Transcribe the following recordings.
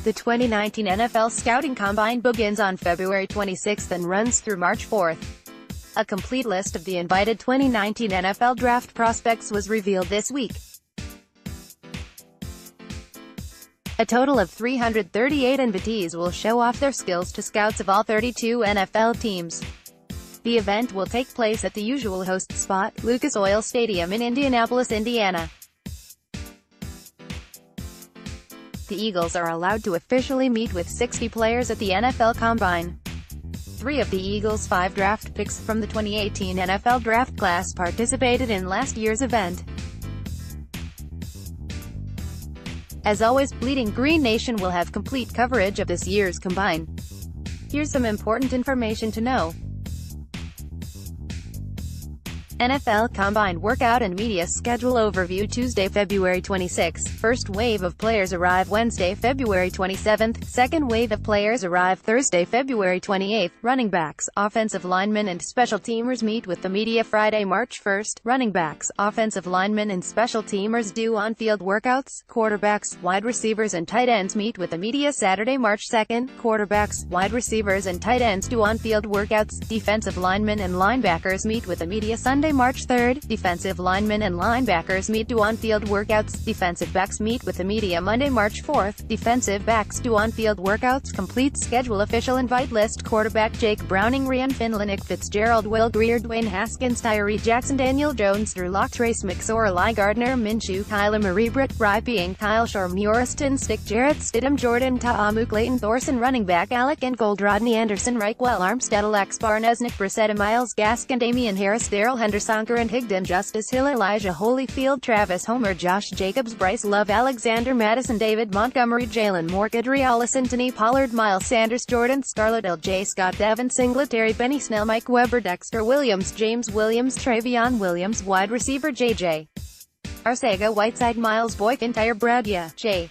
The 2019 NFL Scouting Combine begins on February 26 and runs through March 4. A complete list of the invited 2019 NFL Draft prospects was revealed this week. A total of 338 invitees will show off their skills to scouts of all 32 NFL teams. The event will take place at the usual host spot, Lucas Oil Stadium in Indianapolis, Indiana. The Eagles are allowed to officially meet with 60 players at the NFL Combine. 3 of the Eagles' 5 draft picks from the 2018 NFL Draft class participated in last year's event. As always, Bleeding Green Nation will have complete coverage of this year's Combine. Here's some important information to know. NFL Combine Workout and Media Schedule Overview Tuesday, February 26. First wave of players arrive Wednesday, February 27. Second wave of players arrive Thursday, February 28. Running backs, offensive linemen and special teamers meet with the media Friday, March 1. Running backs, offensive linemen and special teamers do on-field workouts. Quarterbacks, wide receivers and tight ends meet with the media Saturday, March 2. Quarterbacks, wide receivers and tight ends do on-field workouts. Defensive linemen and linebackers meet with the media Sunday, March 3rd. Defensive linemen and linebackers meet do on-field workouts. Defensive backs meet with the media Monday, March 4th. Defensive backs do on-field workouts. Complete schedule. Official invite list. Quarterback Jake Browning, Ryan Finley, Nick Fitzgerald, Will Greer, Dwayne Haskins, Tyree Jackson, Daniel Jones, Drew Lock, Trace McSorley, Gardner Minshew, Kyler Murray, Britt Rypien, Kyle Shore, Muriston Stick, Jarrett Stidham, Jordan Ta'amu, Clayton Thorson, running back Alec and Gold, Rodney Anderson, Reichwell, Armstead, Alex Barnes, Nick Brissetta, Myles Gaskin, Damian Harris, Darrell Henderson, and Higdon, Justice Hill, Elijah Holyfield, Travis Homer, Josh Jacobs, Bryce Love, Alexander Madison, David Montgomery, Jalen Moore, Kadri Anthony Pollard, Miles Sanders, Jordan Scarlett, L.J. Scott, Devin Singletary, Benny Snell, Mike Weber, Dexter Williams, James Williams, Travion Williams, wide receiver J.J. Arcega, Whiteside, Miles Boykin, Tyre Bradia, J.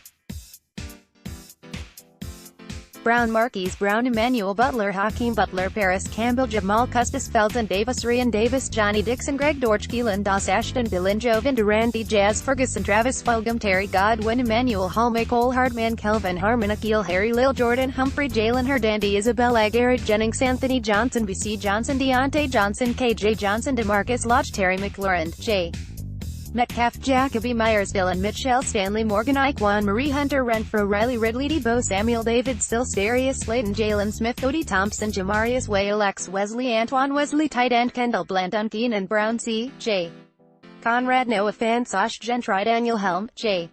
Brown, Marquise Brown, Emmanuel Butler, Hakeem Butler, Paris Campbell, Jamal Custis, Felton Davis, Rian Davis, Johnny Dixon, Greg Dortch, Keelan Doss, Ashton Dillon, Jovan Durante, Jazz Ferguson, Travis Fulgham, Terry Godwin, Emmanuel Hall, Cole Hardman, Kelvin Harmon, Akil Harry, Lil Jordan Humphrey, Jalen Hernandez, Isabella Garrett Jennings, Anthony Johnson, B.C. Johnson, Deontay Johnson, K.J. Johnson, DeMarcus Lodge, Terry McLaurin, J. Metcalf, Jacoby Myers, Dylan Mitchell, Stanley Morgan, Iquan Marie Hunter, Renfro, Riley Ridley, Debo Samuel, David Still, Darius Slayton, Jalen Smith, Cody Thompson, Jamarius Whale, X Wesley, Antoine Wesley, tight end Kendall Blanton, Keenan Brown, C. J. Conrad, Noah Fant, Sosh Gentry, Daniel Helm, J.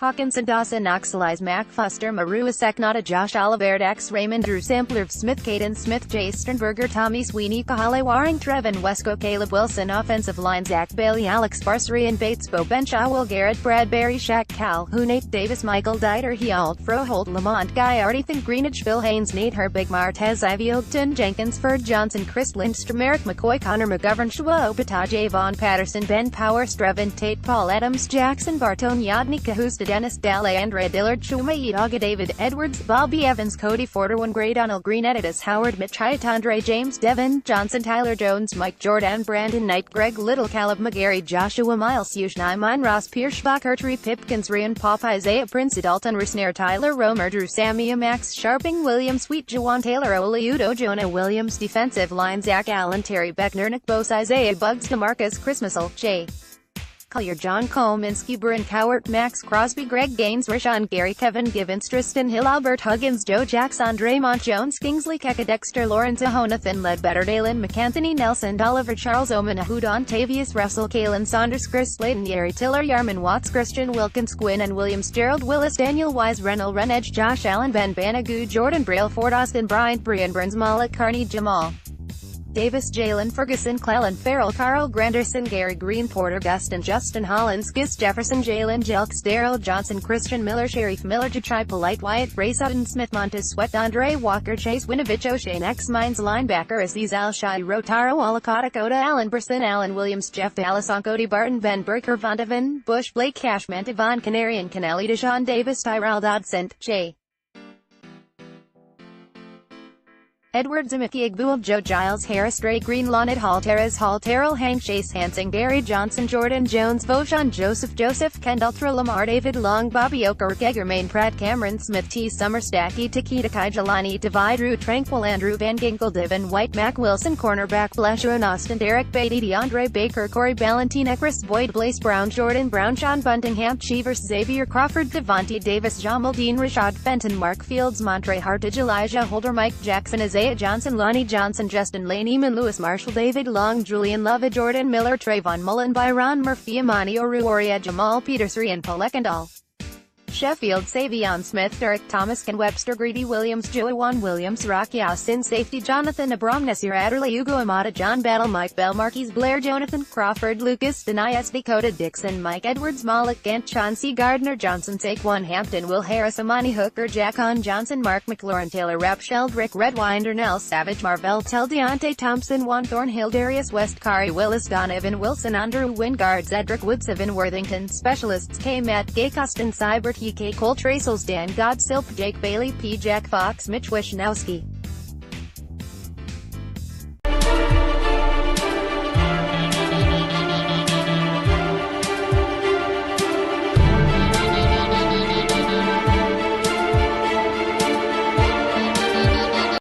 Hawkinson, Dawson, Oxalize, Mac Foster, Marua Seknata, Josh Oliver, Dax Raymond, Drew Sampler, Smith, Caden Smith, Jay Sternberger, Tommy Sweeney, Kahale Waring, Trevin Wesco, Caleb Wilson, offensive line Zach Bailey, Alex Barsary and Bates, Bo Benshaw, Will Garrett, Bradbury, Shaq Calhoun, Nate Davis, Michael Dieter, Heald, Froholt, Lamont, Guy Art, Ethan Greenidge, Phil Haynes, Nate Herbig, Martez, Ivy Oakton, Jenkins, Ferd Johnson, Chris Lindstrom, Eric McCoy, Connor McGovern, Shua Opata, Javon Patterson, Ben Power, Strevin Tate, Paul Adams, Jackson Bartone, Yadni Kahusta, Dennis Dalle, Andre Dillard, Chuma Idaga, David Edwards, Bobby Evans, Cody Forderwin, Gray Donald Green, Editus Howard, Mitch Hyatt, Andre James, Devin Johnson, Tyler Jones, Mike Jordan, Brandon Knight, Greg Little, Caleb McGarry, Joshua Miles, Yushni Mine, Ross Pierce, Tree Pipkins, Rian Pop, Isaiah Prince, Dalton Risner, Tyler Romer, Drew Samia, Max Sharping, William Sweet, Jawan Taylor, Oliudo, Jonah Williams, defensive line Zach Allen, Terry Beckner, Nick Bose, Isaiah Bugs, DeMarcus Christmasel, J. Collier, John Cominsky, Bryn Cowart, Max Crosby, Greg Gaines, Rashawn Gary, Kevin Givens, Tristan Hill, Albert Huggins, Joe Jackson, Draymond Jones, Kingsley Keka, Dexter Lawrence, Ahonathan Ledbetter, Dalen McAnthony, Nelson Oliver, Charles Oman, Ahudon, Tavius Russell, Kalen Saunders, Chris Slayton, Yeri Tiller, Yarman Watts, Christian Wilkins, Quinn and Williams, Gerald Willis, Daniel Wise, Rennell Renedge, Josh Allen, Ben Banagu, Jordan Braille, Ford Austin, Bryant, Brian Burns, Malik Carney, Jamal Davis, Jalen Ferguson, Clellan Farrell, Carl Granderson, Gary Green, Porter Gustin, Justin Hollins, Gis Jefferson, Jalen Jelks, Daryl Johnson, Christian Miller, Sharif Miller, Jachai Polite, Wyatt, Ray Sutton, Smith, Montez Sweat, Andre Walker, Chase Winovich, O'Shane, X-Mines, linebacker, Aziz Al-Shai, Rotaro, Alakota, Coda, Allen Burson, Allen Williams, Jeff Allison, Cody Barton, Ben Burker, Vondevan, Bush, Blake Cashman, Devon Canary, Canelli, Deshaun Davis, Tyrell Dodson, J. Edward Zimicki Igbual Joe Giles Harris Dre Greenlaw Hall Terrell Hank Chase Hansing Barry Johnson Jordan Jones Vojan Joseph Kendall Lamar David Long Bobby Oker Germain Pratt Cameron Smith T Summer Stacky Takita Kai Jelani Divide Drew Tranquil Andrew Van Ginkel Divin White Mac Wilson Cornerback Blashua Austin Derek Beatty DeAndre Baker Corey Valentina Chris Boyd Blaze Brown Jordan Brown Sean Buntingham Cheevers Xavier Crawford Devontae Davis Jamal Dean Rashad Fenton Mark Fields Montre Hartage Elijah Holder Mike Jackson Isaiah Johnson Lonnie Johnson Justin Lane Eamon Lewis Marshall David Long Julian Love Jordan Miller Trayvon Mullen Byron Murphy Amani Oruoria Jamal Peters Ryan Polek and all. Sheffield Savion Smith Derek Thomas Ken Webster Greedy Williams Joewan Williams Rocky Austin Safety Jonathan Abram Nasir Adderley Hugo Amata John Battle Mike Bell Marquise Blair Jonathan Crawford Lucas Denias Dakota Dixon Mike Edwards Malik Gant Chauncey Gardner Johnson Saquon Hampton Will Harris Amani Hooker Jackon Johnson Mark McLaurin Taylor Rapp Sheldrick Redwinder Nell Savage Marvell Tell Deontay Thompson Juan Thornhill Darius West Kari Willis Donovan Wilson Andrew Wingard Cedric Woods Evan Worthington Specialists K Matt Gay Costin Cybert K Cole Tracels Dan Godsilp Jake Bailey P Jack Fox Mitch Wishnowski